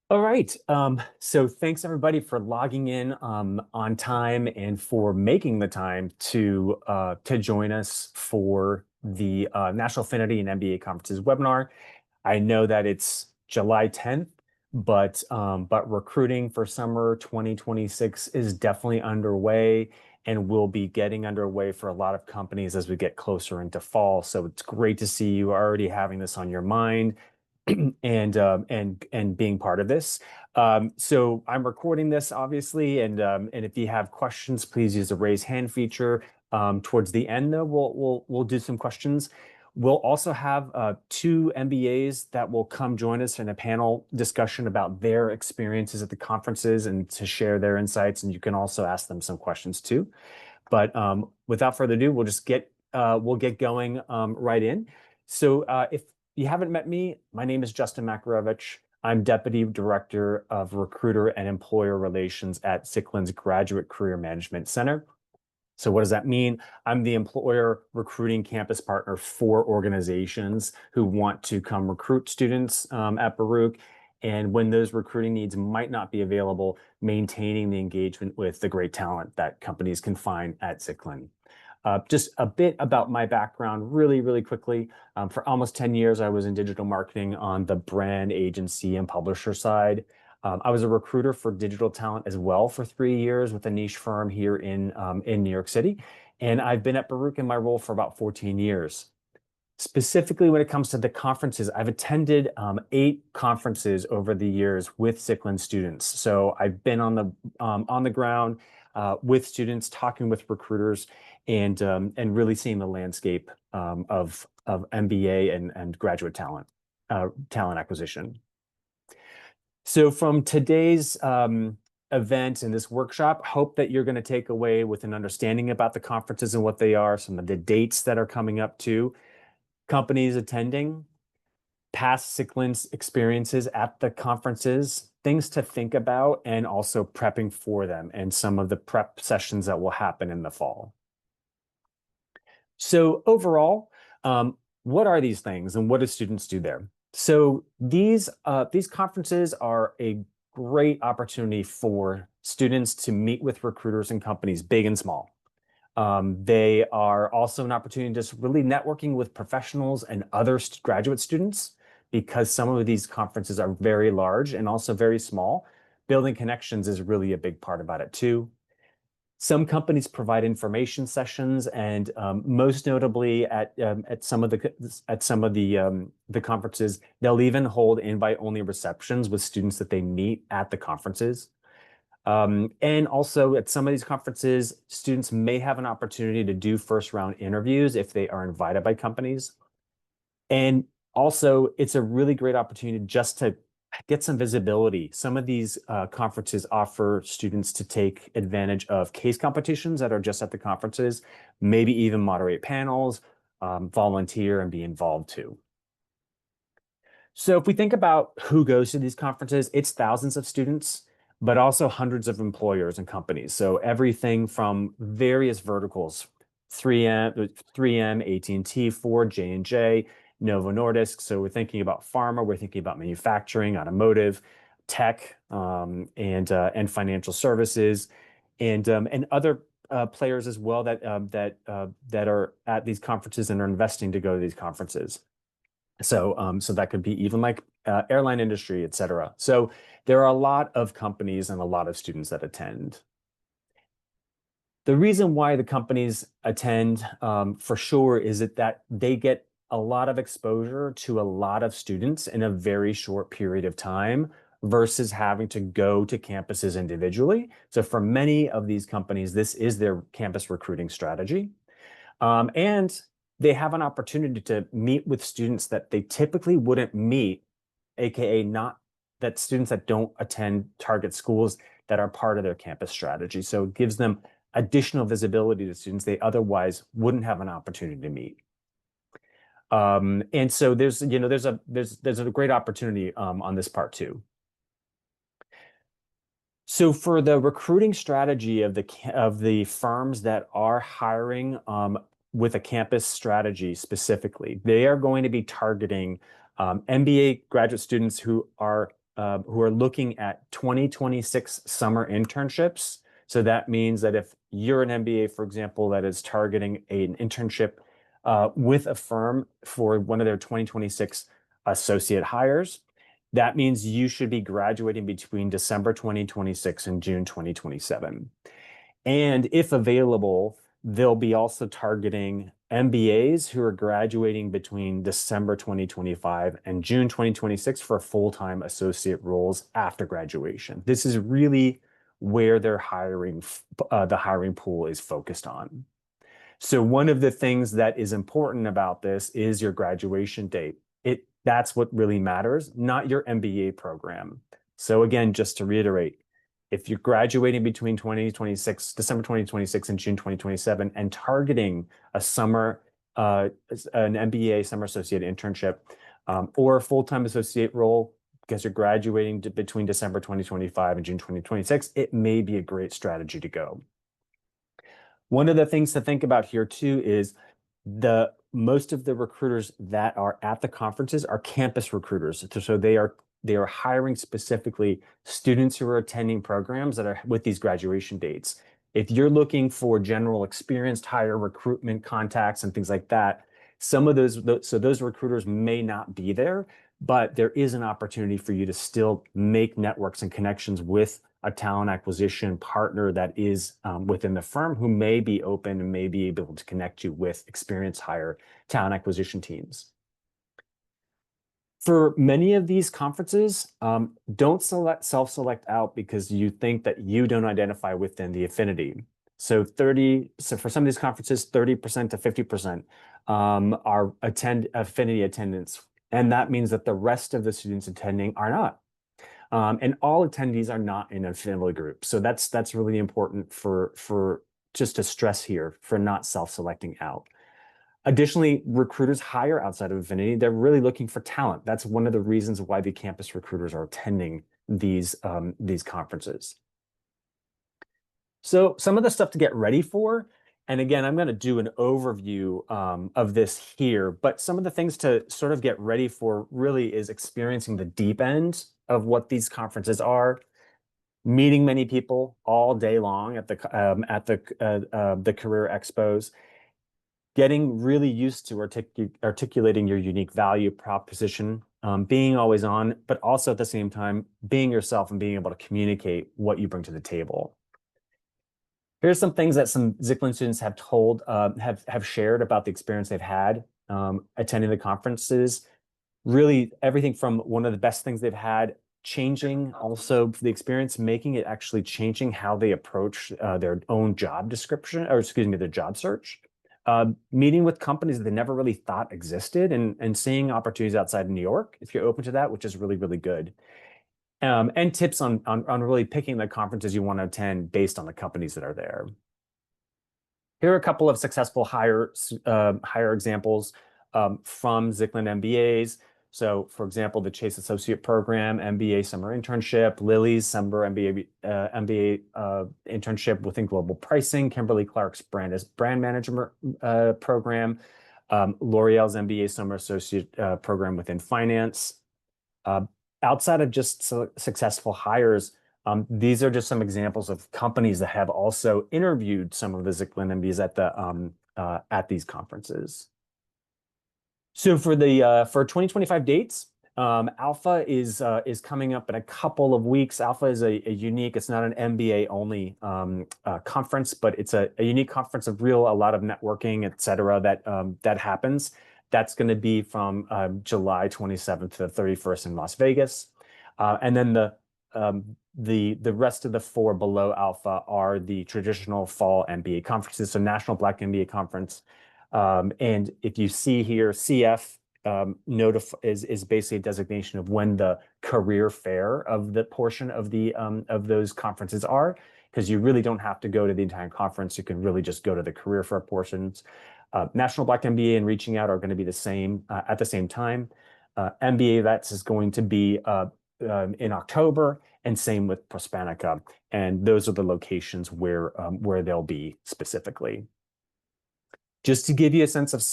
All right. So thanks everybody for logging in on time and for making the time to join us for the National Affinity and MBA Conferences webinar. I know that it's July 10th, but recruiting for summer 2026 is definitely underway and will be getting underway for a lot of companies as we get closer into fall. So it's great to see you already having this on your mind and being part of this. So I'm recording this obviously, and if you have questions, please use the raise hand feature. Towards the end, though, we'll do some questions. We'll also have two MBAs that will come join us in a panel discussion about their experiences at the conferences and to share their insights. And you can also ask them some questions too. But without further ado, we'll get going right in. So if you haven't met me, my name is Justin Makarovich. I'm Deputy Director of Recruiter and Employer Relations at Cichlin's Graduate Career Management Center. So what does that mean? I'm the employer recruiting campus partner for organizations who want to come recruit students at Baruch. And when those recruiting needs might not be available, maintaining the engagement with the great talent that companies can find at Cichlin. Just a bit about my background really, really quickly. For almost 10 years, I was in digital marketing on the brand agency and publisher side. I was a recruiter for digital talent as well for 3 years with a niche firm here in New York City. And I've been at Baruch in my role for about 14 years. Specifically, when it comes to the conferences, I've attended 8 conferences over the years with Cichlin students. So I've been on the ground with students, talking with recruiters, and really seeing the landscape of MBA and graduate talent acquisition. So from today's event and this workshop, hope that you're going to take away with an understanding about the conferences and what they are, some of the dates that are coming up too, companies attending, past Cichlin's experiences at the conferences, things to think about, and also prepping for them and some of the prep sessions that will happen in the fall. So overall, what are these things and what do students do there? So these conferences are a great opportunity for students to meet with recruiters and companies, big and small. They are also an opportunity just really networking with professionals and other graduate students because some of these conferences are very large and also very small. Building connections is really a big part about it too. Some companies provide information sessions, and most notably at some of the conferences, they'll even hold invite-only receptions with students that they meet at the conferences. And also at some of these conferences, students may have an opportunity to do first-round interviews if they are invited by companies. And also, it's a really great opportunity just to get some visibility. Some of these conferences offer students to take advantage of case competitions that are just at the conferences, maybe even moderate panels, volunteer, and be involved too. So if we think about who goes to these conferences, it's thousands of students, but also hundreds of employers and companies. So everything from various verticals, 3M, AT&T, Ford, J&J, Novo Nordisk. So we're thinking about pharma, we're thinking about manufacturing, automotive, tech, and financial services, and other players as well that are at these conferences and are investing to go to these conferences. So that could be even like airline industry, et cetera. So there are a lot of companies and a lot of students that attend. The reason why the companies attend for sure is that they get a lot of exposure to a lot of students in a very short period of time versus having to go to campuses individually. So for many of these companies, this is their campus recruiting strategy. And they have an opportunity to meet with students that they typically wouldn't meet, aka not that students that don't attend target schools that are part of their campus strategy. So it gives them additional visibility to students they otherwise wouldn't have an opportunity to meet. And so there's a great opportunity on this part too. So for the recruiting strategy of the firms that are hiring with a campus strategy specifically, they are going to be targeting MBA graduate students who are who are looking at 2026 summer internships. So that means that if you're an MBA, for example, that is targeting an internship with a firm for one of their 2026 associate hires, that means you should be graduating between December 2026 and June 2027. And if available, they'll be also targeting MBAs who are graduating between December 2025 and June 2026 for full-time associate roles after graduation. This is really where their the hiring pool is focused on. So one of the things that is important about this is your graduation date. That's what really matters, not your MBA program. So again, just to reiterate, if you're graduating between December 2026 and June 2027 and targeting a an MBA summer associate internship, or a full-time associate role because you're graduating between December 2025 and June 2026, it may be a great strategy to go. One of the things to think about here too is most of the recruiters that are at the conferences are campus recruiters. So they are hiring specifically students who are attending programs that are with these graduation dates. If you're looking for general experienced hire recruitment contacts and things like that, some of those recruiters may not be there, but there is an opportunity for you to still make networks and connections with a talent acquisition partner that is within the firm who may be open and may be able to connect you with experienced hire talent acquisition teams. For many of these conferences, don't self-select out because you think that you don't identify within the affinity. So for some of these conferences, 30% to 50% are affinity attendance. And that means that the rest of the students attending are not. And all attendees are not in an affinity group. So that's really important for just to stress here for not self-selecting out. Additionally, recruiters hire outside of Affinity. They're really looking for talent. That's one of the reasons why the campus recruiters are attending these conferences. So some of the stuff to get ready for, and again, I'm going to do an overview of this here, but some of the things to sort of get ready for really is experiencing the deep end of what these conferences are, meeting many people all day long at the career expos, getting really used to articulating your unique value proposition, being always on, but also at the same time, being yourself and being able to communicate what you bring to the table. Here's some things that some Zicklin students have shared about the experience they've had attending the conferences. Really, everything from one of the best things they've had, changing also the experience, making it actually changing how they approach their own job description, or excuse me, their job search. Meeting with companies that they never really thought existed and seeing opportunities outside of New York, if you're open to that, which is really, really good. And tips on really picking the conferences you want to attend based on the companies that are there. Here are a couple of successful hire examples from Zicklin MBAs. So, for example, the Chase Associate Program, MBA Summer Internship, Lily's Summer MBA internship within Global Pricing, Kimberly Clark's Brand Management Program, L'Oreal's MBA Summer Associate Program within Finance. Outside of just successful hires, these are just some examples of companies that have also interviewed some of the Zicklin MBAs at these conferences. So for 2025 dates, Alpha is coming up in a couple of weeks. Alpha is a unique, it's not an MBA only conference, but it's a unique conference of a lot of networking, et cetera, that happens. That's going to be from July 27th to the 31st in Las Vegas. And then the rest of the four below Alpha are the traditional fall MBA conferences. So National Black MBA Conference. And if you see here, CF is basically a designation of when the career fair of the portion of those conferences are, because you really don't have to go to the entire conference. You can really just go to the career fair portions. National Black MBA and Reaching Out are going to be the same at the same time. MBA Vets is going to be in October, and same with Prospanica. And those are the locations where they'll be specifically. Just to give you a sense of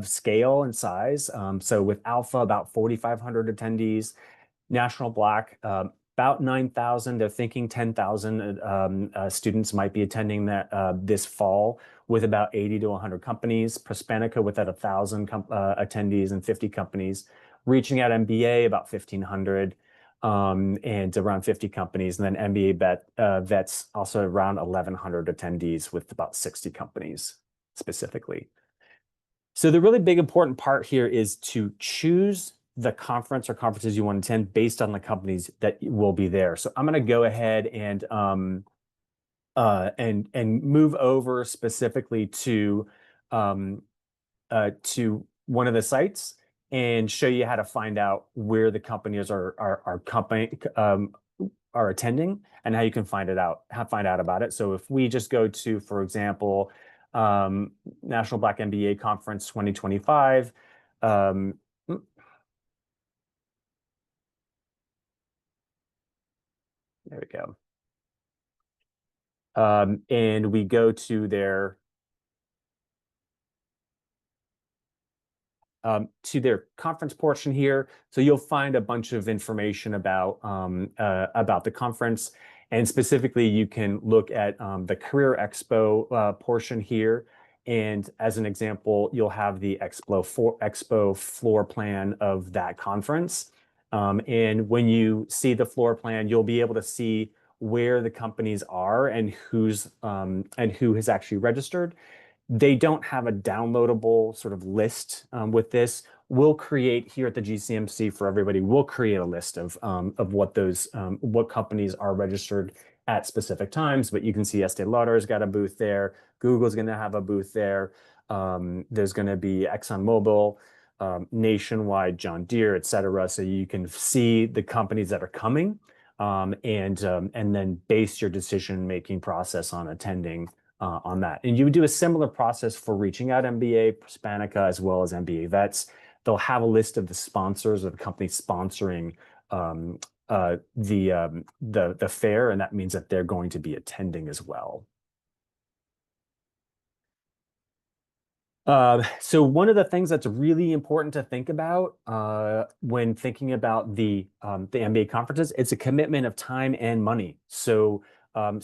scale and size, so with Alpha, about 4,500 attendees. National Black, about 9,000. They're thinking 10,000 students might be attending that this fall, with about 80 to 100 companies. Prospanica with at 1,000 attendees and 50 companies. Reaching Out MBA about 1,500 and around 50 companies. And then Vets also around 1,100 attendees with about 60 companies specifically. So the really big important part here is to choose the conference or conferences you want to attend based on the companies that will be there. So I'm going to go ahead and move over specifically to one of the sites and show you how to find out where the companies are attending and how you can find out about it. So if we just go to, for example, National Black MBA Conference 2025. There we go. And we go to their conference portion here. So you'll find a bunch of information about the conference. And specifically, you can look at the Career Expo portion here. And as an example, you'll have the Expo floor plan of that conference. And when you see the floor plan, you'll be able to see where the companies are and who has actually registered. They don't have a downloadable sort of list with this. We'll create here at the GCMC for everybody. We'll create a list of what companies are registered at specific times. But you can see Estee Lauder's got a booth there. Google's going to have a booth there. There's going to be ExxonMobil, Nationwide, John Deere, et cetera. So you can see the companies that are coming and then base your decision-making process on attending on that. And you would do a similar process for Reaching Out MBA, Prospanica, as well as MBA Vets. They'll have a list of the sponsors of the companies sponsoring the fair, and that means that they're going to be attending as well. So one of the things that's really important to think about when thinking about the MBA conferences, it's a commitment of time and money. So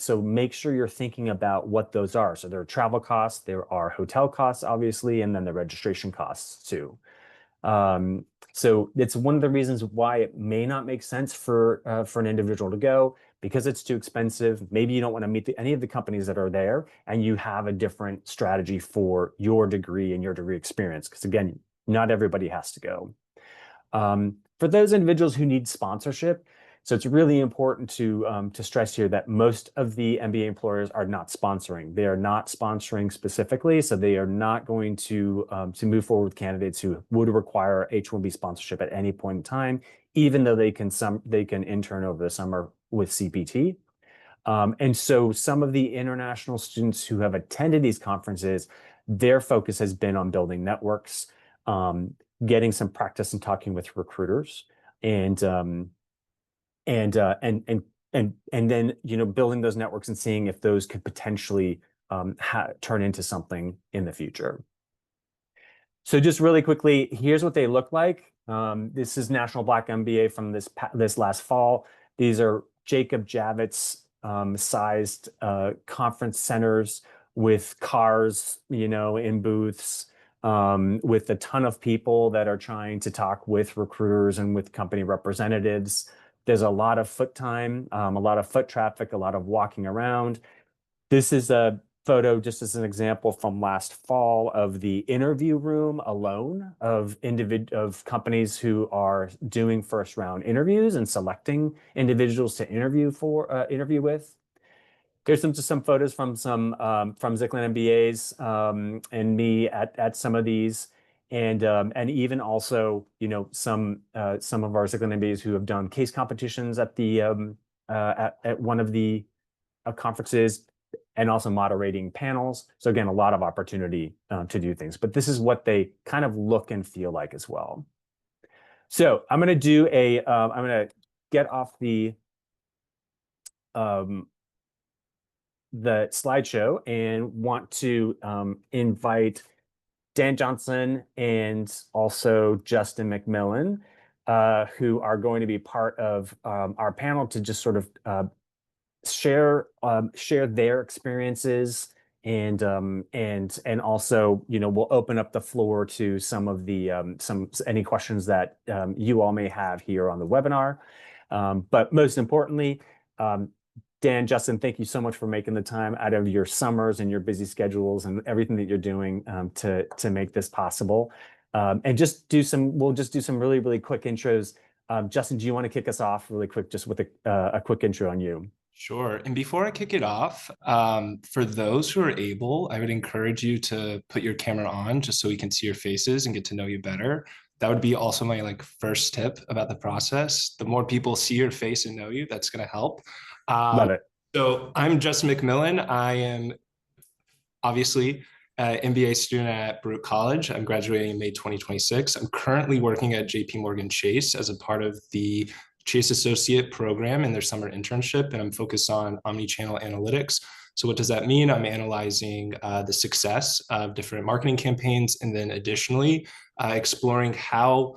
make sure you're thinking about what those are. So there are travel costs, there are hotel costs, obviously, and then the registration costs too. So it's one of the reasons why it may not make sense for an individual to go, because it's too expensive. Maybe you don't want to meet any of the companies that are there, and you have a different strategy for your degree and your degree experience. Because again, not everybody has to go. For those individuals who need sponsorship, so it's really important to stress here that most of the MBA employers are not sponsoring. They are not sponsoring specifically, so they are not going to move forward with candidates who would require H-1B sponsorship at any point in time, even though they can intern over the summer with CPT. And so some of the international students who have attended these conferences, their focus has been on building networks, getting some practice in talking with recruiters, and then building those networks and seeing if those could potentially turn into something in the future. So just really quickly, here's what they look like. This is National Black MBA from this last fall. These are Jacob Javits sized conference centers with cars, in booths, with a ton of people that are trying to talk with recruiters and with company representatives. There's a lot of foot time, a lot of foot traffic, a lot of walking around. This is a photo, just as an example, from last fall of the interview room alone of companies who are doing first round interviews and selecting individuals to interview with. There's some photos from Zicklin MBAs and me at some of these. And even also, some of our Zicklin MBAs who have done case competitions at one of the conferences, and also moderating panels. So again, a lot of opportunity to do things. But this is what they kind of look and feel like as well. So I'm going to get off the slideshow and want to invite Dan Johnson and also Justin McMillan who are going to be part of our panel to just sort of share their experiences and also we'll open up the floor to some of the some any questions that you all may have here on the webinar. But most importantly, Dan, Justin, thank you so much for making the time out of your summers and your busy schedules and everything that you're doing to make this possible. And we'll just do some really quick intros. Justin, do you want to kick us off really quick, just with a quick intro on you? Sure. And before I kick it off, for those who are able, I would encourage you to put your camera on just so we can see your faces and get to know you better. That would be also my first tip about the process. The more people see your face and know you, that's going to help. Um, Love it. so I'm Justin McMillan. I am obviously an MBA student at Baruch College. I'm graduating in May 2026. I'm currently working at JP Morgan Chase as a part of the Chase Associate program in their summer internship, and I'm focused on omni-channel analytics. So what does that mean? I'm analyzing the success of different marketing campaigns, and then additionally exploring how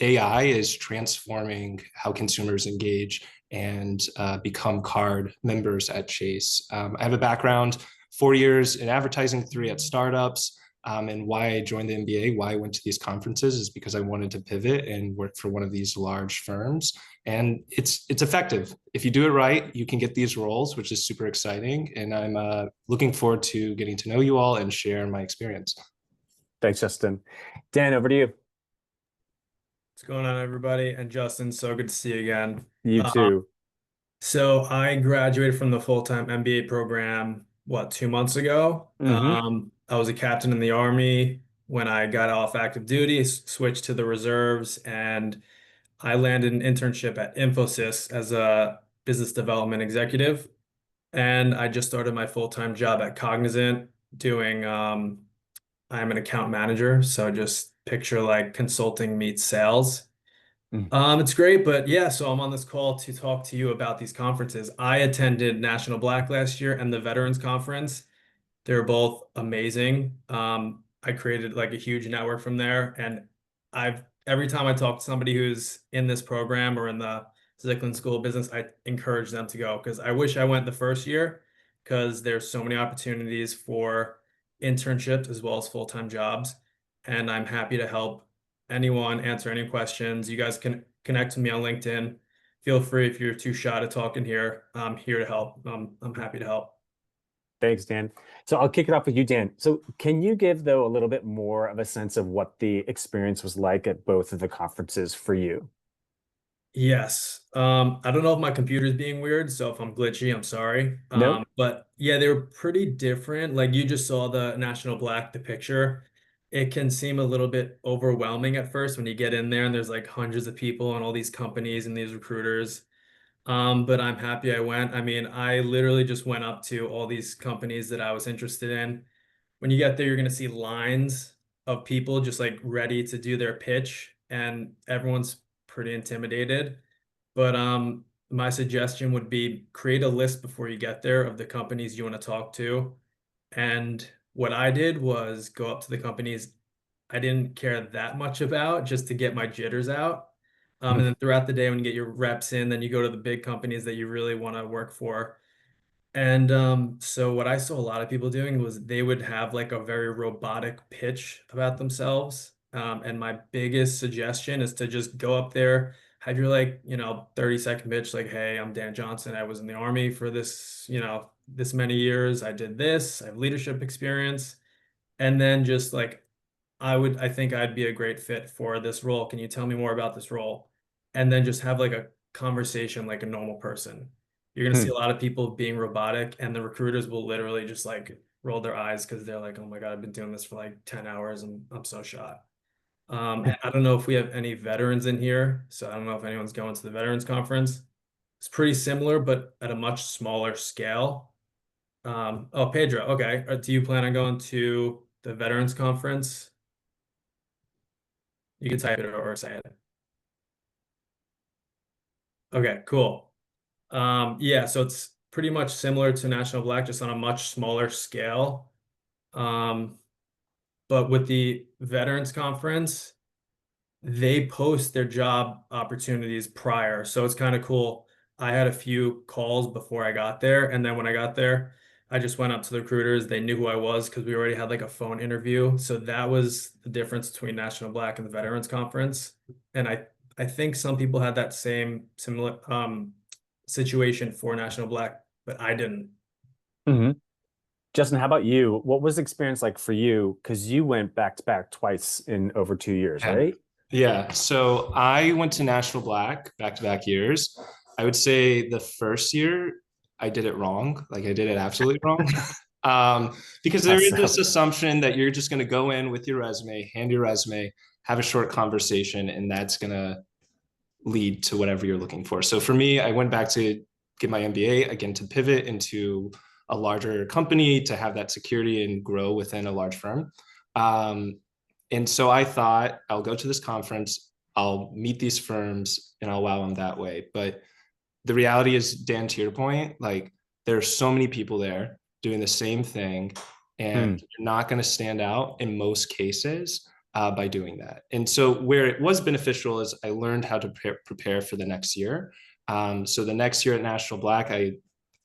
AI is transforming how consumers engage and become card members at Chase. I have a background, 4 years in advertising, 3 at startups. And why I joined the MBA, why I went to these conferences is because I wanted to pivot and work for one of these large firms. And it's effective. If you do it right, you can get these roles, which is super exciting. And I'm looking forward to getting to know you all and share my experience. Thanks, Justin. Dan, over to you. What's going on, everybody? And Justin, so good to see you again. You too. So I graduated from the full-time MBA program, 2 months ago? Mm-hmm. I was a captain in the Army. When I got off active duty, switched to the reserves, and I landed an internship at Infosys as a business development executive. And I just started my full-time job at Cognizant doing, I'm an account manager. So just picture like consulting meets sales. It's great, but yeah, so I'm on this call to talk to you about these conferences. I attended National Black last year and the Veterans Conference. They're both amazing. I created like a huge network from there, and I've every time I talk to somebody who's in this program or in the Zicklin School of Business, I encourage them to go because I wish I went the first year because there's so many opportunities for internships as well as full-time jobs, and I'm happy to help anyone answer any questions. You guys can connect with me on LinkedIn. Feel free if you're too shy to talk in here. I'm here to help. I'm happy to help. Thanks, Dan. So I'll kick it off with you, Dan. So can you give, though, a little bit more of a sense of what the experience was like at both of the conferences for you? Yes. I don't know if my computer's being weird, so if I'm glitchy, I'm sorry. Nope. But yeah, they were pretty different. Like you just saw the National Black, the picture. It can seem a little bit overwhelming at first when you get in there and there's like hundreds of people and all these companies and these recruiters. But I'm happy I went. I mean, I literally just went up to all these companies that I was interested in. When you get there, you're going to see lines of people just like ready to do their pitch, and everyone's pretty intimidated. But my suggestion would be create a list before you get there of the companies you want to talk to. And what I did was go up to the companies I didn't care that much about just to get my jitters out. And then throughout the day, when you get your reps in, then you go to the big companies that you really want to work for. And so what I saw a lot of people doing was they would have like a very robotic pitch about themselves. And my biggest suggestion is to just go up there, have your 30-second pitch, like, hey, I'm Dan Johnson. I was in the Army for this, this many years. I did this. I have leadership experience. And then just like I think I'd be a great fit for this role. Can you tell me more about this role? And then just have like a conversation like a normal person. You're gonna see a lot of people being robotic, and the recruiters will literally just like roll their eyes because they're like, oh my God, I've been doing this for like 10 hours and I'm so shot. And I don't know if we have any veterans in here, so I don't know if anyone's going to the veterans conference. It's pretty similar, but at a much smaller scale. Oh, Pedro, okay. Do you plan on going to the veterans conference? You can type it or say it. Okay, cool. Yeah, so it's pretty much similar to National Black, just on a much smaller scale. Um, but with the Veterans Conference, they post their job opportunities prior. So it's kind of cool. I had a few calls before I got there. And then when I got there, I just went up to the recruiters. They knew who I was because we already had like a phone interview. So that was the difference between National Black and the Veterans Conference. And I think some people had that same similar situation for National Black, but I didn't. Hmm. Justin, how about you? What was the experience like for you? Because you went back to back twice in over 2 years, Yeah. right? Yeah. So I went to National Black back-to-back years. I would say the first year I did it wrong. Like I did it absolutely wrong. Because How there is this so? assumption that you're just going to go in with your resume, hand your resume, have a short conversation, and that's going to lead to whatever you're looking for. So for me, I went back to get my MBA again to pivot into a larger company to have that security and grow within a large firm. Um, and so I thought I'll go to this conference, I'll meet these firms, and I'll wow them that way. But the reality is, Dan, to your point, like there are so many people there doing the same thing, and Hmm. you're not going to stand out in most cases by doing that. And so, where it was beneficial is I learned how to prepare for the next year. So the next year at National Black, I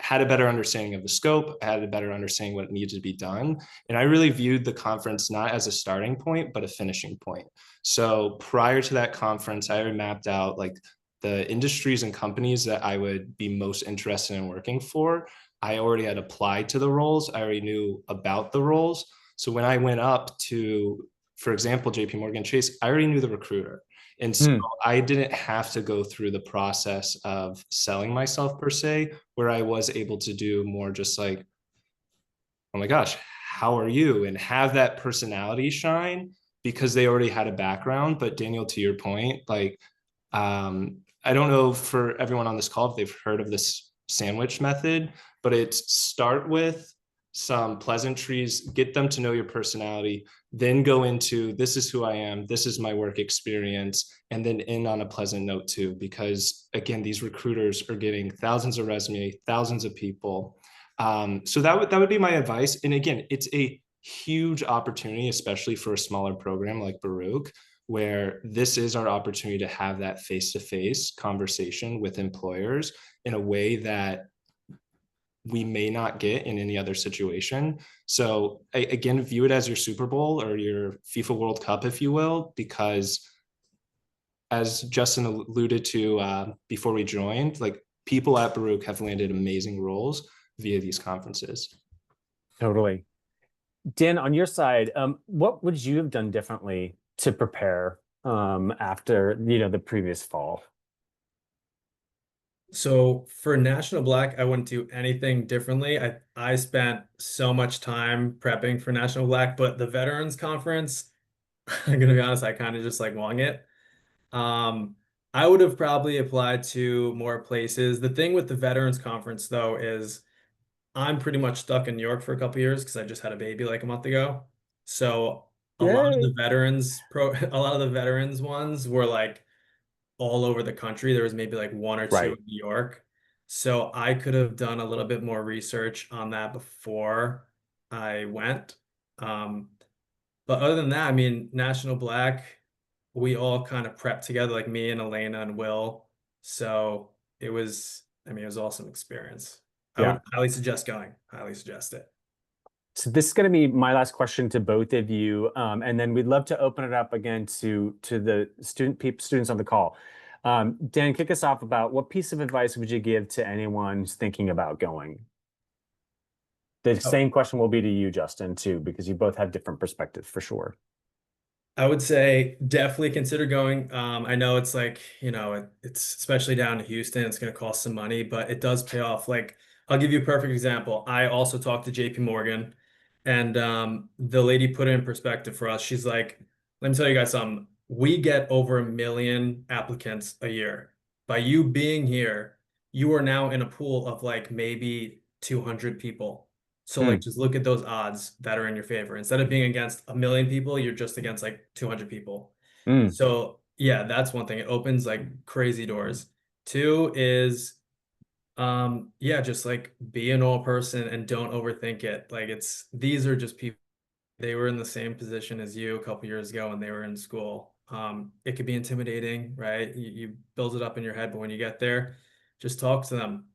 had a better understanding of the scope. I had a better understanding what needed to be done. And I really viewed the conference not as a starting point, but a finishing point. So prior to that conference, I already mapped out like the industries and companies that I would be most interested in working for. I already had applied to the roles. I already knew about the roles. So when I went up to, for example, JP Morgan Chase, I already knew the recruiter. And so Hmm. I didn't have to go through the process of selling myself per se, where I was able to do more just like, oh my gosh, how are you? And have that personality shine because they already had a background. But Daniel, to your point, like I don't know for everyone on this call if they've heard of this sandwich method, but it's start with some pleasantries, get them to know your personality, then go into this is who I am, this is my work experience, and then end on a pleasant note too. Because again, these recruiters are getting thousands of resumes, thousands of people. So that would be my advice. And again, it's a huge opportunity, especially for a smaller program like Baruch, where this is our opportunity to have that face-to-face conversation with employers in a way that we may not get in any other situation. So again, view it as your Super Bowl or your FIFA World Cup, if you will, because as Justin alluded to before we joined, like people at Baruch have landed amazing roles via these conferences. Totally. Dan, on your side, what would you have done differently to prepare after, the previous fall? So for National Black, I wouldn't do anything differently. I spent so much time prepping for National Black, but the Veterans Conference, I'm gonna be honest, I kind of just like wung it. Um, I would have probably applied to more places. The thing with the Veterans Conference though is I'm pretty much stuck in New York for a couple years because I just had a baby like a month ago. So Yay. a lot of the veterans ones were like all over the country. There was maybe like one or two Right. in New York. So I could have done a little bit more research on that before I went. Um, but other than that, I mean, National Black, we all kind of prepped together, like me and Elena and Will. So I mean, it was an awesome experience. I Yeah. would highly suggest going, highly suggest it. So this is going to be my last question to both of you, and then we'd love to open it up again to the students on the call. Dan, kick us off about what piece of advice would you give to anyone who's thinking about going? The Oh, same question will be to you, Justin, too, because you both have different perspectives for sure. I would say definitely consider going. I know it's like, it's especially down to Houston, it's going to cost some money, but it does pay off. Like, I'll give you a perfect example. I also talked to JP Morgan, and the lady put it in perspective for us. She's like, let me tell you guys something. We get over 1 million applicants a year. By you being here, you are now in a pool of like maybe 200 people. So Hmm. like just look at those odds that are in your favor. Instead of being against 1 million people, you're just against like 200 people. Hmm. So yeah, that's one thing. It opens like crazy doors. Two is yeah, just like be a normal person and don't overthink it. Like these are just people, they were in the same position as you a couple years ago when they were in school. It could be intimidating, right? You build it up in your head, but when you get there, just talk to them.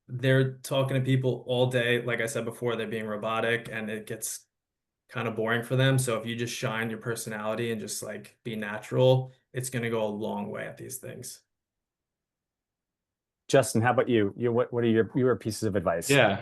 They're talking to people all day. Like I said before, they're being robotic and it gets kind of boring for them. So if you just shine your personality and just like be natural, it's going to go a long way at these things. Justin, how about you? What are your pieces of advice? Yeah,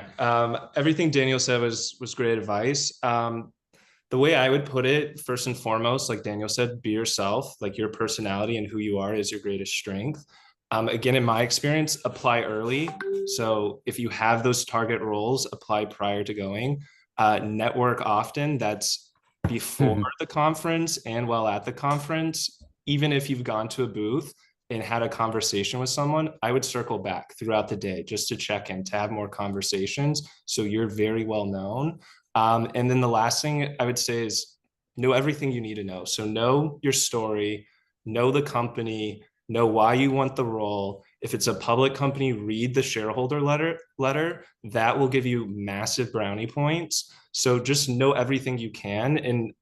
everything Daniel said was great advice. The way I would put it, first and foremost, like Daniel said, be yourself. Like your personality and who you are is your greatest strength. Again, in my experience, apply early. So if you have those target roles, apply prior to going. Network often. That's before Mhm. the conference and while at the conference. Even if you've gone to a booth and had a conversation with someone, I would circle back throughout the day just to check in, to have more conversations. So you're very well known. And then the last thing I would say is know everything you need to know. So know your story, know the company, know why you want the role. If it's a public company, read the shareholder letter. That will give you massive brownie points. So just know everything you can. And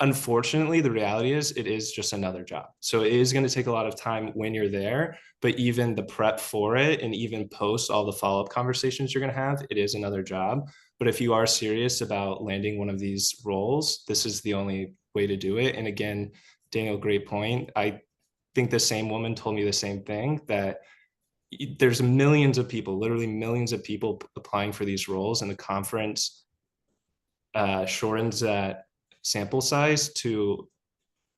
unfortunately, the reality is it is just another job. So it is going to take a lot of time when you're there, but even the prep for it and even post all the follow-up conversations you're going to have, it is another job. But if you are serious about landing one of these roles, this is the only way to do it. And again, Daniel, great point. I think the same woman told me the same thing, that there's millions of people, literally millions of people applying for these roles, and the conference shortens that sample size to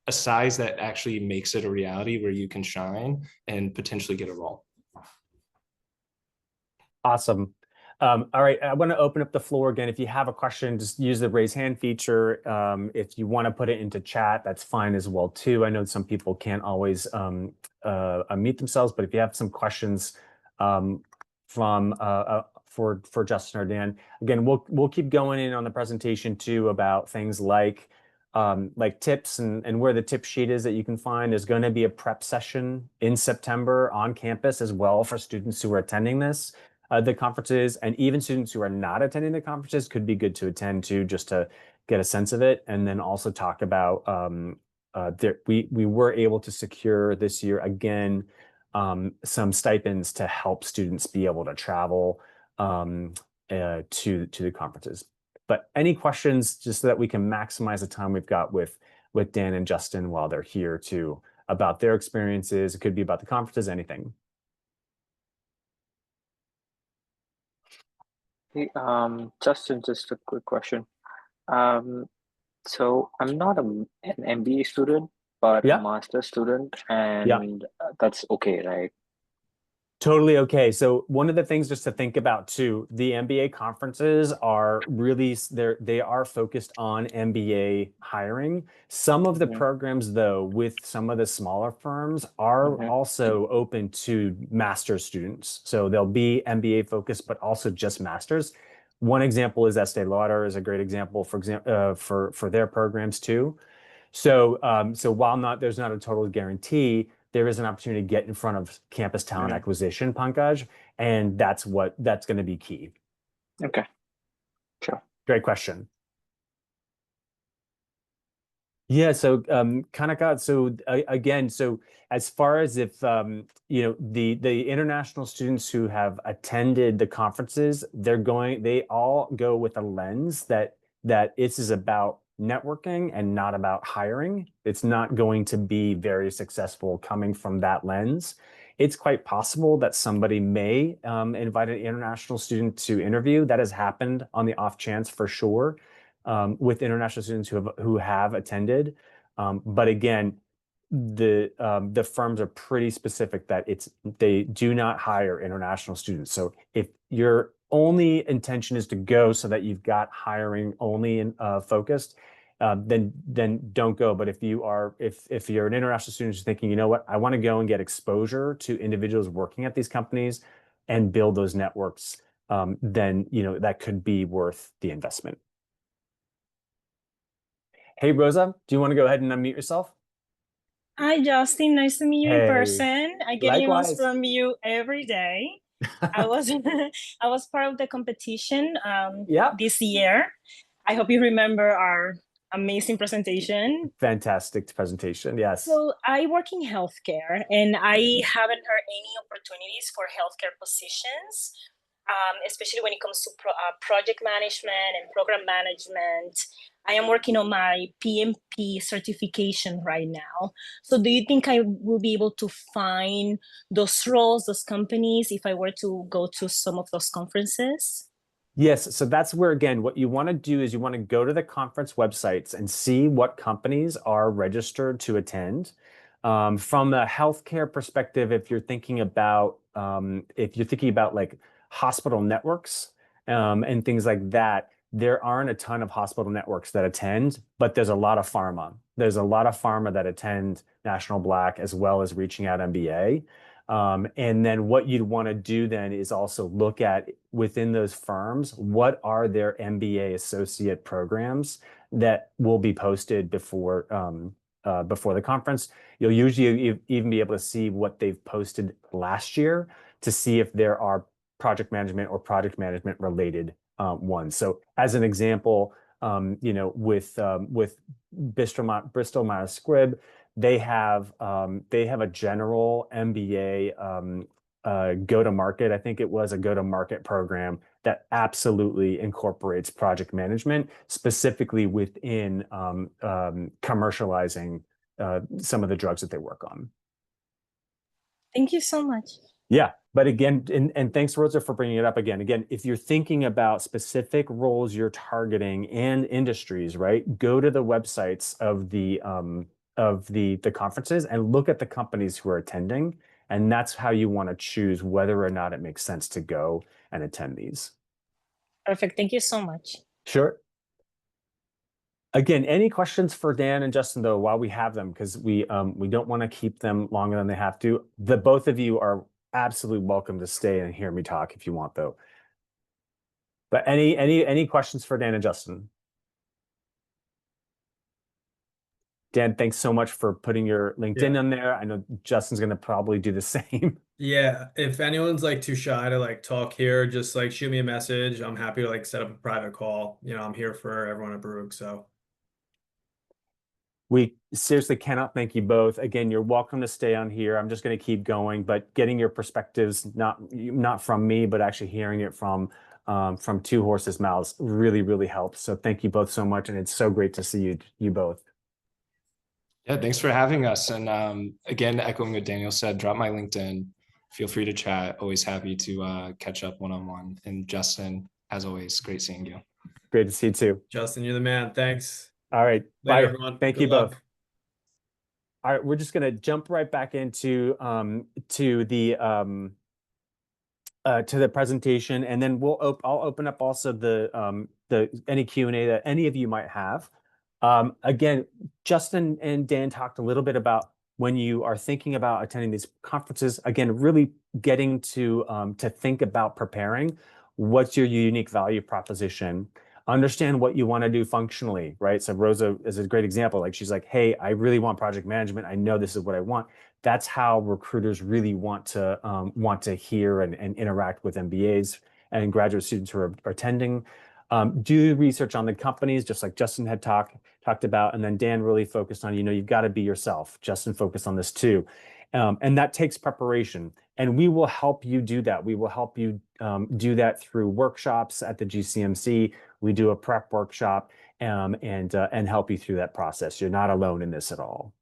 a size that actually makes it a reality where you can shine and potentially get a role. Awesome. All right, I want to open up the floor again. If you have a question, just use the raise hand feature. If you want to put it into chat, that's fine as well too. I know some people can't always unmute themselves, but if you have some questions from for Justin or Dan, again, we'll keep going in on the presentation too about things like tips and where the tip sheet is that you can find. There's going to be a prep session in September on campus as well for students who are attending the conferences, and even students who are not attending the conferences could be good to attend to, just to get a sense of it. And then also talk about we were able to secure this year again some stipends to help students be able to travel to the conferences. But any questions, just so that we can maximize the time we've got with Dan and Justin while they're here too, about their experiences. It could be about the conferences, anything. Hey, Justin, just a quick question. Um, so I'm not an MBA student, but a Yeah. master student, Yeah. and that's okay, right? Totally okay. So one of the things just to think about too, the MBA conferences are really they are focused on MBA hiring. Some of the Mm-hmm. programs though, with some of the smaller firms, are Mm-hmm. also open to master's students. So they'll be MBA focused, but also just masters. One example is Estee Lauder is a great example, for example, for their programs too. So while there's not a total guarantee, there is an opportunity to get in front of campus talent Mm-hmm. acquisition, Pankaj, and that's going to be key. Okay, sure. Great question. Yeah, so Kanaka, so again, so as far as if the international students who have attended the conferences, they all go with a lens that this is about networking and not about hiring. It's not going to be very successful coming from that lens. It's quite possible that somebody may invite an international student to interview. That has happened on the off chance for sure, with international students who have attended. But again, the firms are pretty specific that they do not hire international students. So if your only intention is to go so that you've got hiring only in focused, then don't go. But if you're an international student who's thinking, you know what, I want to go and get exposure to individuals working at these companies and build those networks, then that could be worth the investment. Hey, Rosa, do you want to go ahead and unmute yourself? Hi, Justin. Nice to meet you in Hey, person. I get emails likewise. from you every day. I was I was part of the competition Yeah. this year. I hope you remember our Amazing presentation. Fantastic presentation. Yes. So I work in healthcare, and I haven't heard any opportunities for healthcare positions, especially when it comes to project management and program management. I am working on my PMP certification right now. So do you think I will be able to find those roles, those companies, if I were to go to some of those conferences? Yes, so that's where, again, what you want to do is you want to go to the conference websites and see what companies are registered to attend. From a healthcare perspective, if you're thinking about like hospital networks and things like that, there aren't a ton of hospital networks that attend, but there's a lot of pharma. There's a lot of pharma that attend National Black as well as Reaching Out MBA. And then what you'd want to do then is also look at within those firms, what are their MBA associate programs that will be posted before the conference. You'll usually even be able to see what they've posted last year to see if there are project management or project management related ones. So as an example, with Bristol Myers Squibb, they have a general MBA go-to-market. I think it was a go-to-market program that absolutely incorporates project management, specifically within commercializing some of the drugs that they work on. Thank you so much. Yeah, but again, and thanks, Rosa, for bringing it up again. Again, if you're thinking about specific roles you're targeting and industries, right, go to the websites of the conferences and look at the companies who are attending, and that's how you want to choose whether or not it makes sense to go and attend these. Perfect. Thank you so much. Sure. Again, any questions for Dan and Justin, though, while we have them, because we don't want to keep them longer than they have to. The both of you are absolutely welcome to stay and hear me talk if you want, though. But any questions for Dan and Justin? Dan, thanks so much for putting your LinkedIn in there. I know Justin's going to probably do the same. Yeah, if anyone's like too shy to like talk here, just like shoot me a message. I'm happy to like set up a private call. I'm here for everyone at Baruch. So we seriously cannot thank you both. Again, you're welcome to stay on here. I'm just going to keep going, but getting your perspectives, not from me, but actually hearing it from two horses' mouths really, really helps. So thank you both so much. And it's so great to see you both. Yeah, thanks for having us. And again, echoing what Daniel said, drop my LinkedIn. Feel free to chat. Always happy to catch up one-on-one. And Justin, as always, great seeing you. Great to see you too. Justin, you're the man. Thanks. All right. Later, Bye. everyone. Thank you both. All right, we're just going to jump right back into to the presentation, and then I'll open up also the any Q&A that any of you might have. Again, Justin and Dan talked a little bit about when you are thinking about attending these conferences. Again, really getting to think about preparing. What's your unique value proposition? Understand what you want to do functionally, right? So Rosa is a great example. Like she's like, hey, I really want project management. I know this is what I want. That's how recruiters really want to hear and interact with MBAs and graduate students who are attending. Do research on the companies, just like Justin had talked about, and then Dan really focused on, you've got to be yourself. Justin focused on this too. And that takes preparation. And we will help you do that. We will help you do that through workshops at the GCMC. We do a prep workshop and help you through that process. You're not alone in this at all.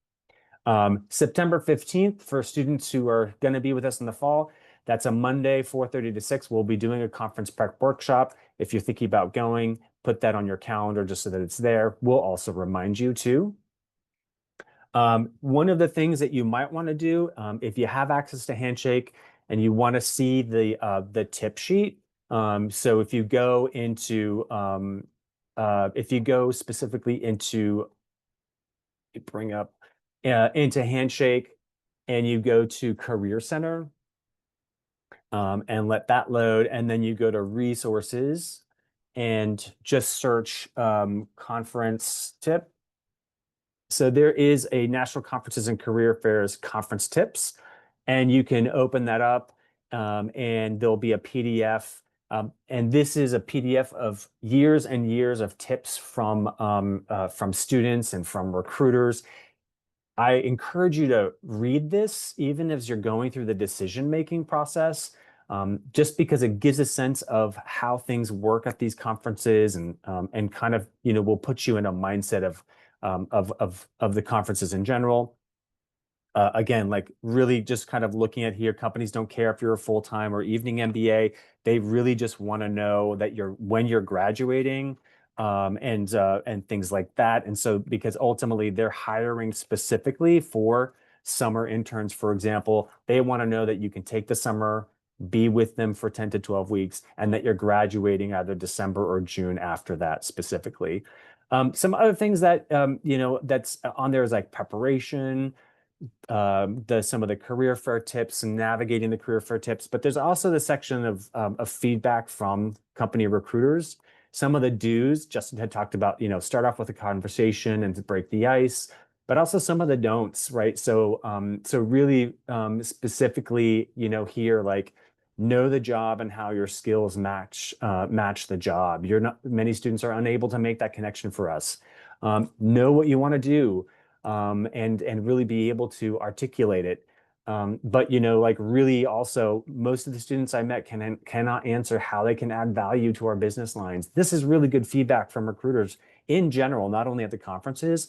September 15th, for students who are going to be with us in the fall, that's a Monday, 4:30 to 6. We'll be doing a conference prep workshop. If you're thinking about going, put that on your calendar just so that it's there. We'll also remind you too. One of the things that you might want to do, if you have access to Handshake and you want to see the tip sheet, so if you go specifically into Handshake and you go to Career Center and let that load, and then you go to resources and just search conference tip. So there is a National Conferences and Career Fairs conference tips, and you can open that up and there'll be a PDF And this is a PDF of years and years of tips from students and from recruiters. I encourage you to read this, even as you're going through the decision-making process, just because it gives a sense of how things work at these conferences, and kind of, will put you in a mindset of the conferences in general. Again, like really just kind of looking at here, companies don't care if you're a full-time or evening MBA. They really just want to know that when you're graduating, and things like that. And so, because ultimately they're hiring specifically for summer interns, for example, they want to know that you can take the summer, be with them for 10 to 12 weeks, and that you're graduating either December or June after that specifically. Some other things that, that's on there is like preparation, some of the career fair tips and navigating the career fair tips, but there's also the section of feedback from company recruiters. Some of the do's Justin had talked about, start off with a conversation and to break the ice, but also some of the don'ts, right? So really specifically, here, like, know the job and how your skills match the job. Many students are unable to make that connection for us. Know what you want to do, and really be able to articulate it. But like, really also, most of the students I met cannot answer how they can add value to our business lines. This is really good feedback from recruiters in general, not only at the conferences,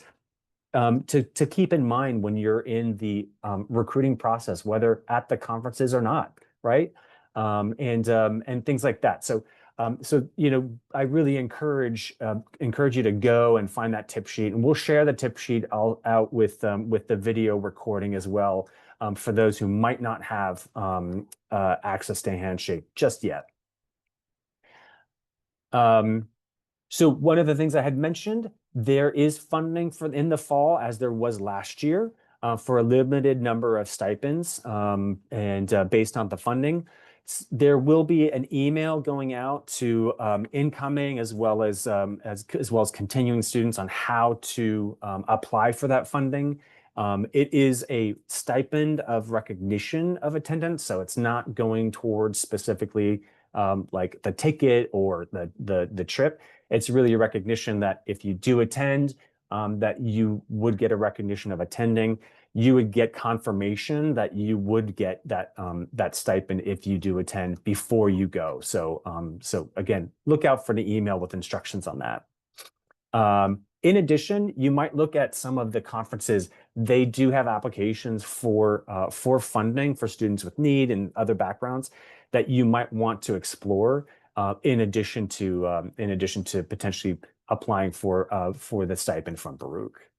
to keep in mind when you're in the recruiting process, whether at the conferences or not, right? And things like that. So I really encourage you to go and find that tip sheet, and we'll share the tip sheet out with the video recording as well, for those who might not have access to Handshake just yet. So one of the things I had mentioned, there is funding in the fall, as there was last year, for a limited number of stipends, and based on the funding. There will be an email going out to incoming as well as continuing students on how to apply for that funding. It is a stipend of recognition of attendance, so it's not going towards specifically like the ticket or the trip. It's really a recognition that if you do attend, that you would get a recognition of attending. You would get confirmation that you would get that stipend if you do attend before you go. So again, look out for the email with instructions on that. In addition, you might look at some of the conferences. They do have applications for funding for students with need and other backgrounds that you might want to explore, in addition to potentially applying for the stipend from Baruch.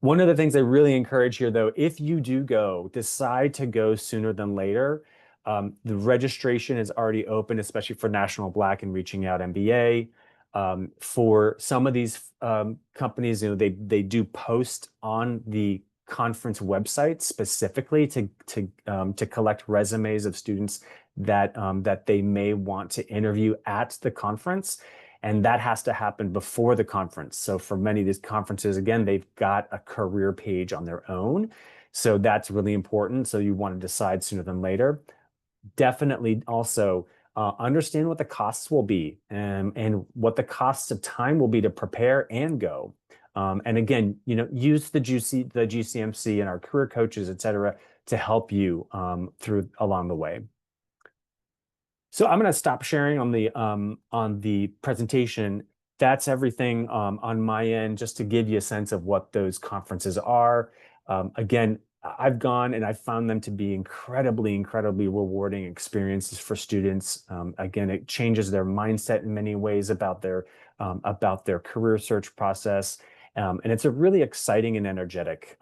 One of the things I really encourage here, though, if you do decide to go sooner than later, the registration is already open, especially for National Black and Reaching Out MBA. For some of these companies, they do post on the conference website specifically to collect resumes of students that they may want to interview at the conference. And that has to happen before the conference. So for many of these conferences, again, they've got a career page on their own. So that's really important. So you want to decide sooner than later. Definitely also understand what the costs will be, and what the costs of time will be to prepare and go. And again, use the GCMC and our career coaches, et cetera, to help you along the way. So I'm going to stop sharing on the presentation. That's everything on my end, just to give you a sense of what those conferences are. Again, I've gone and I've found them to be incredibly, incredibly rewarding experiences for students. Again, it changes their mindset in many ways about their career search process. And it's a really exciting and energetic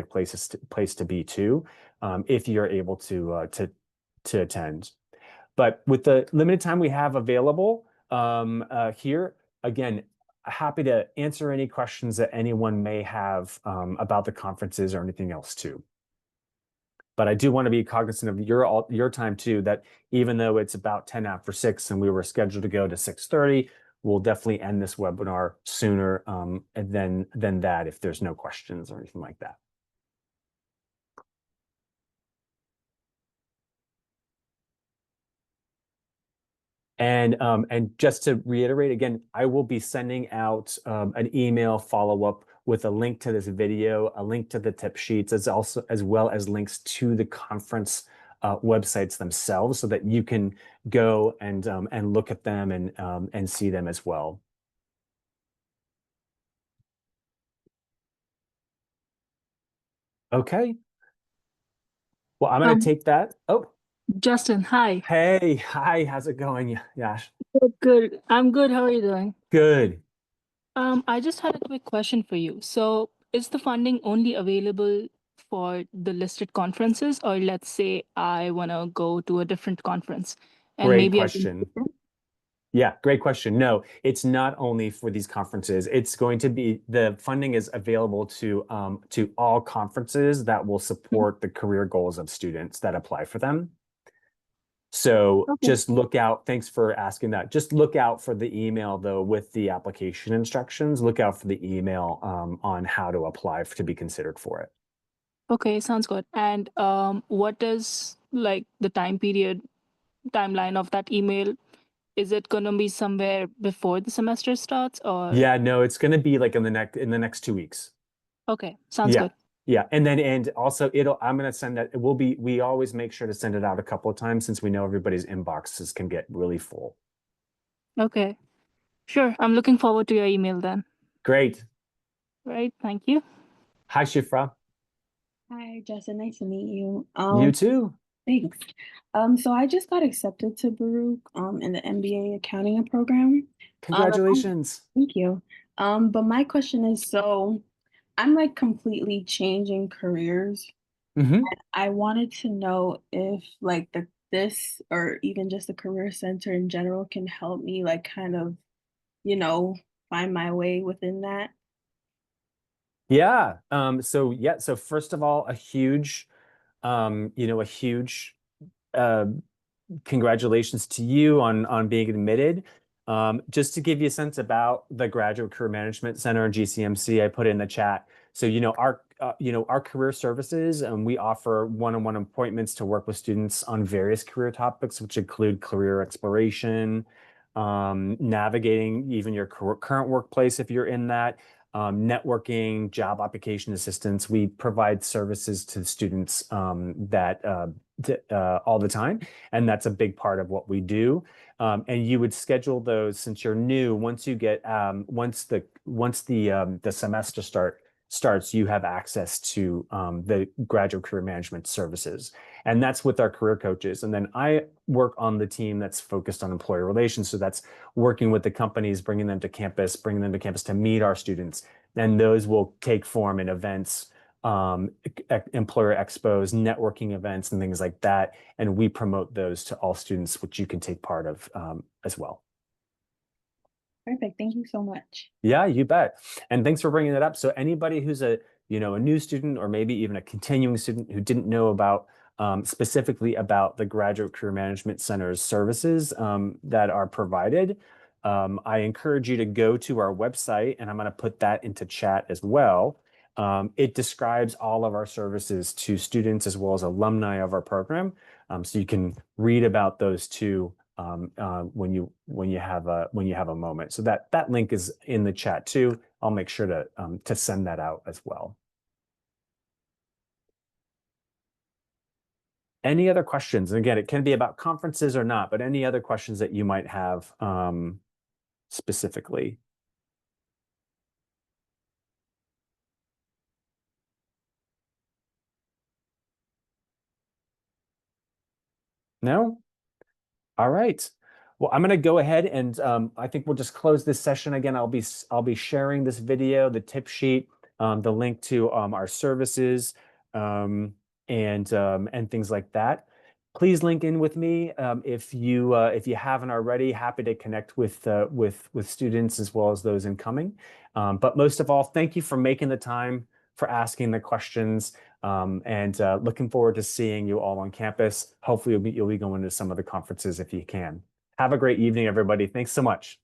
place to be too, if you're able to attend. But with the limited time we have available here, again, happy to answer any questions that anyone may have about the conferences or anything else too. But I do want to be cognizant of your time too, that even though it's about 10 after 6 and we were scheduled to go to 6:30, we'll definitely end this webinar sooner than that if there's no questions or anything like that. And just to reiterate again, I will be sending out an email follow-up with a link to this video, a link to the tip sheets, as well as links to the conference websites themselves, so that you can go and look at them and see them as well. Okay. Well, I'm going to take that. Oh, Justin, hi. hey, hi, how's it going, Yash? Good. I'm good. How are you doing? Good. I just had a quick question for you. So, is the funding only available for the listed conferences, or let's say I want to go to a different conference and Great maybe I can. question. Yeah, great question. No, it's not only for these conferences. It's going to be, the funding is available to all conferences that will support the career goals of students that apply for them. So Okay. just look out. Thanks for asking that. Just look out for the email though with the application instructions. Look out for the email on how to apply to be considered for it. Okay, sounds good. And what is like the timeline of that email? Is it gonna be somewhere before the semester starts, or? Yeah, no, it's going to be like in the next 2 weeks. Okay, sounds Yeah. good. Yeah. And also I'm going to send that. We always make sure to send it out a couple of times since we know everybody's inboxes can get really full. Okay, sure. I'm looking forward to your email then. Great. Right, thank you. Hi, Shifra. Hi, Justin. Nice to meet you. You too. Thanks. So I just got accepted to Baruch in the MBA accounting program. Congratulations. Thank you. But my question is, so I'm like completely changing careers. Mm-hmm. I wanted to know if like this or even just the career center in general can help me like kind of, find my way within that. Yeah. So first of all, a huge uh, congratulations to you on being admitted. Just to give you a sense about the Graduate Career Management Center and GCMC, I put in the chat. So, our career services, we offer one-on-one appointments to work with students on various career topics, which include career exploration, navigating even your current workplace if you're in that, networking, job application assistance. We provide services to students that all the time, and that's a big part of what we do. And you would schedule those since you're new. Once you get once the semester starts, you have access to the graduate career management services, and that's with our career coaches. And then I work on the team that's focused on employer relations, so that's working with the companies, bringing them to campus to meet our students, and those will take form in events, employer expos, networking events, and things like that. And we promote those to all students, which you can take part of as well. Perfect. Thank you so much. Yeah, you bet. And thanks for bringing that up. So anybody who's a new student or maybe even a continuing student who didn't know about specifically about the Graduate Career Management Center's services that are provided, I encourage you to go to our website, and I'm going to put that into chat as well. It describes all of our services to students as well as alumni of our program. So you can read about those too when you have a moment. So that link is in the chat too. I'll make sure to send that out as well. Any other questions? And again, it can be about conferences or not, but any other questions that you might have specifically. No? All right. Well, I'm going to go ahead and I think we'll just close this session again. I'll be sharing this video, the tip sheet, the link to our services, and things like that. Please link in with me if you haven't already. Happy to connect with students as well as those incoming. But most of all, thank you for making the time, for asking the questions. And looking forward to seeing you all on campus. Hopefully you'll be going to some of the conferences if you can. Have a great evening, everybody. Thanks so much.